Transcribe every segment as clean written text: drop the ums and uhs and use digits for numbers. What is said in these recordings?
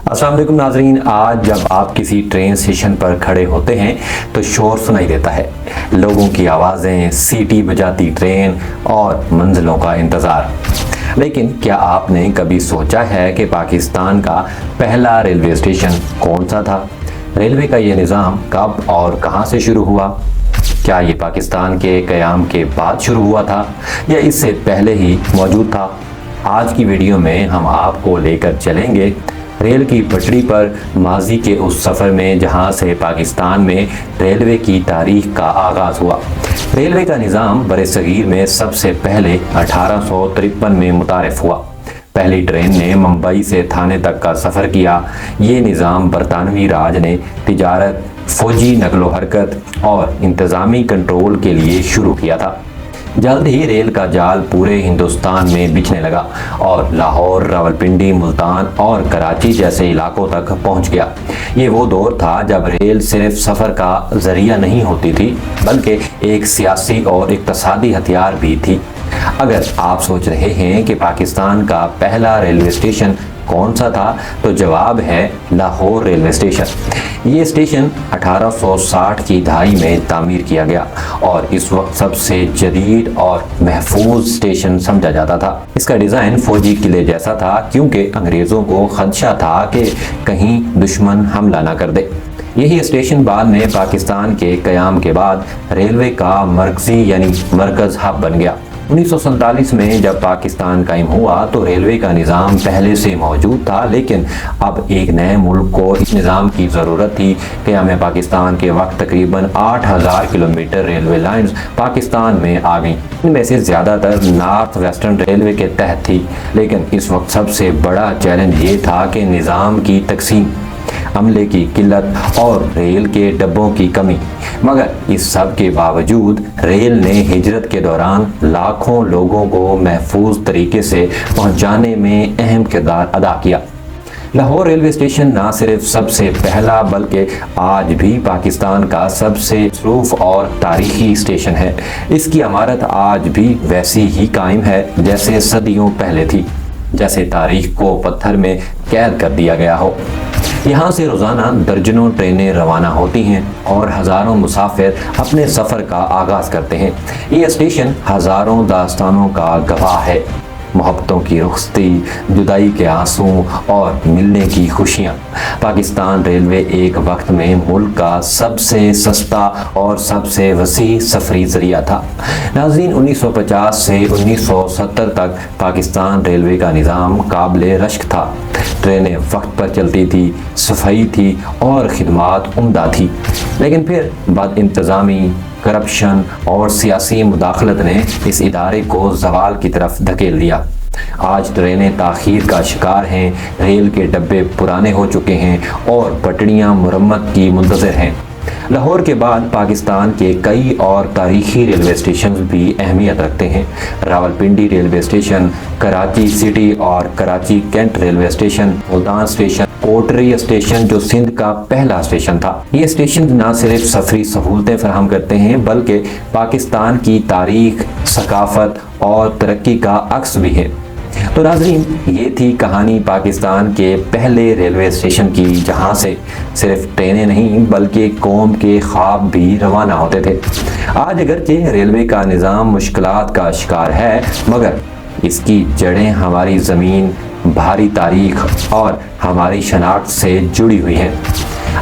अस्सलाम वालेकुम नाजरीन। आज जब आप किसी ट्रेन स्टेशन पर खड़े होते हैं तो शोर सुनाई देता है, लोगों की आवाज़ें, सीटी बजाती ट्रेन और मंजिलों का इंतज़ार। लेकिन क्या आपने कभी सोचा है कि पाकिस्तान का पहला रेलवे स्टेशन कौन सा था? रेलवे का ये निज़ाम कब और कहाँ से शुरू हुआ? क्या ये पाकिस्तान के क़याम के बाद शुरू हुआ था या इससे पहले ही मौजूद था? आज की वीडियो में हम आपको लेकर चलेंगे रेल की पटरी पर माजी के उस सफ़र में जहां से पाकिस्तान में रेलवे की तारीख का आगाज़ हुआ। रेलवे का निज़ाम बरसगीर में सबसे पहले 1853 में मुतारिफ़ हुआ। पहली ट्रेन ने मुंबई से थाने तक का सफ़र किया। ये निज़ाम बरतानवी राज ने तिजारत, फ़ौजी नकलो हरकत और इंतज़ामी कंट्रोल के लिए शुरू किया था। जल्द ही रेल का जाल पूरे हिंदुस्तान में बिछने लगा और लाहौर, रावलपिंडी, मुल्तान और कराची जैसे इलाकों तक पहुंच गया। ये वो दौर था जब रेल सिर्फ सफ़र का ज़रिया नहीं होती थी बल्कि एक सियासी और इक़्तिसादी हथियार भी थी। अगर आप सोच रहे हैं कि पाकिस्तान का पहला रेलवे स्टेशन कौन सा था तो जवाब है लाहौर रेलवे स्टेशन। ये स्टेशन 1860 की दहाई में तामीर किया गया और इस वक्त सबसे जदीद और महफूज स्टेशन समझा जाता था। इसका डिज़ाइन फौजी किले जैसा था क्योंकि अंग्रेज़ों को खदशा था कि कहीं दुश्मन हमला ना कर दे। यही स्टेशन बाद में पाकिस्तान के क़याम के बाद रेलवे का मरकज़ी यानी मरकज़ हब बन गया। 1947 में जब पाकिस्तान कायम हुआ तो रेलवे का निज़ाम पहले से मौजूद था, लेकिन अब एक नए मुल्क को इस निज़ाम की ज़रूरत थी। क़याम पाकिस्तान के वक्त तकरीबन 8000 किलोमीटर रेलवे लाइंस पाकिस्तान में आ गईं। इनमें से ज़्यादातर नॉर्थ वेस्टर्न रेलवे के तहत थी, लेकिन इस वक्त सबसे बड़ा चैलेंज ये था कि निज़ाम की तकसीम, अमले की किल्लत और रेल के डब्बों की कमी। मगर इस सब के बावजूद रेल ने हिजरत के दौरान लाखों लोगों को महफूज तरीके से पहुंचाने में अहम किरदार अदा किया। लाहौर रेलवे स्टेशन न सिर्फ सबसे पहला बल्कि आज भी पाकिस्तान का सबसे मसरूफ और तारीखी स्टेशन है। इसकी इमारत आज भी वैसी ही कायम है जैसे सदियों पहले थी, जैसे तारीख को पत्थर में कैद कर दिया गया हो। यहाँ से रोज़ाना दर्जनों ट्रेनें रवाना होती हैं और हज़ारों मुसाफिर अपने सफ़र का आगाज़ करते हैं। ये स्टेशन हज़ारों दास्तानों का गवाह है, मोहब्बतों की रुखसती, जुदाई के आंसू और मिलने की खुशियाँ। पाकिस्तान रेलवे एक वक्त में मुल्क का सबसे सस्ता और सबसे वसी सफरी ज़रिया था। नाज़रीन, 1950 से 1970 तक पाकिस्तान रेलवे का निज़ाम काबिल रश्क था। ट्रेनें वक्त पर चलती थी, सफाई थी और खिदमात उम्दा थी। लेकिन फिर बद इंतज़ामी, करप्शन और सियासी मुदाखलत ने इस इदारे को ज़वाल की तरफ धकेल दिया। आज ट्रेनें ताख़ीर का शिकार हैं, रेल के डब्बे पुराने हो चुके हैं और पटड़ियाँ मुरम्मत की मुंतज़िर हैं। लाहौर के बाद पाकिस्तान के कई और तारीखी रेलवे स्टेशन भी अहमियत रखते हैं। Rawalpindi railway station, Karachi city और Karachi cantt railway station, Multan station, Kotri station जो सिंध का पहला स्टेशन था। ये स्टेशन न सिर्फ सफरी सहूलतें फराहम करते हैं बल्कि पाकिस्तान की तारीख, सकाफत और तरक्की का अक्स भी है। तो नाज़रीन, ये थी कहानी पाकिस्तान के पहले रेलवे स्टेशन की, जहाँ से सिर्फ ट्रेनें नहीं बल्कि कौम के ख्वाब भी रवाना होते थे। आज अगरचे रेलवे का निज़ाम मुश्किलात का शिकार है, मगर इसकी जड़ें हमारी ज़मीन, भारी तारीख और हमारी शनाख्त से जुड़ी हुई हैं।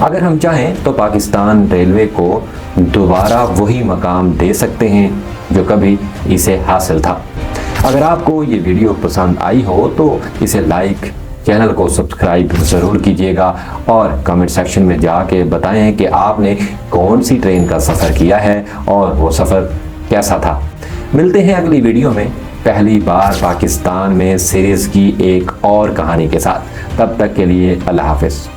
अगर हम चाहें तो पाकिस्तान रेलवे को दोबारा वही मकाम दे सकते हैं जो कभी इसे हासिल था। अगर आपको ये वीडियो पसंद आई हो तो इसे लाइक, चैनल को सब्सक्राइब ज़रूर कीजिएगा और कमेंट सेक्शन में जाके बताएं कि आपने कौन सी ट्रेन का सफ़र किया है और वो सफ़र कैसा था। मिलते हैं अगली वीडियो में पहली बार पाकिस्तान में सीरीज़ की एक और कहानी के साथ। तब तक के लिए अल्लाह हाफ़िज़।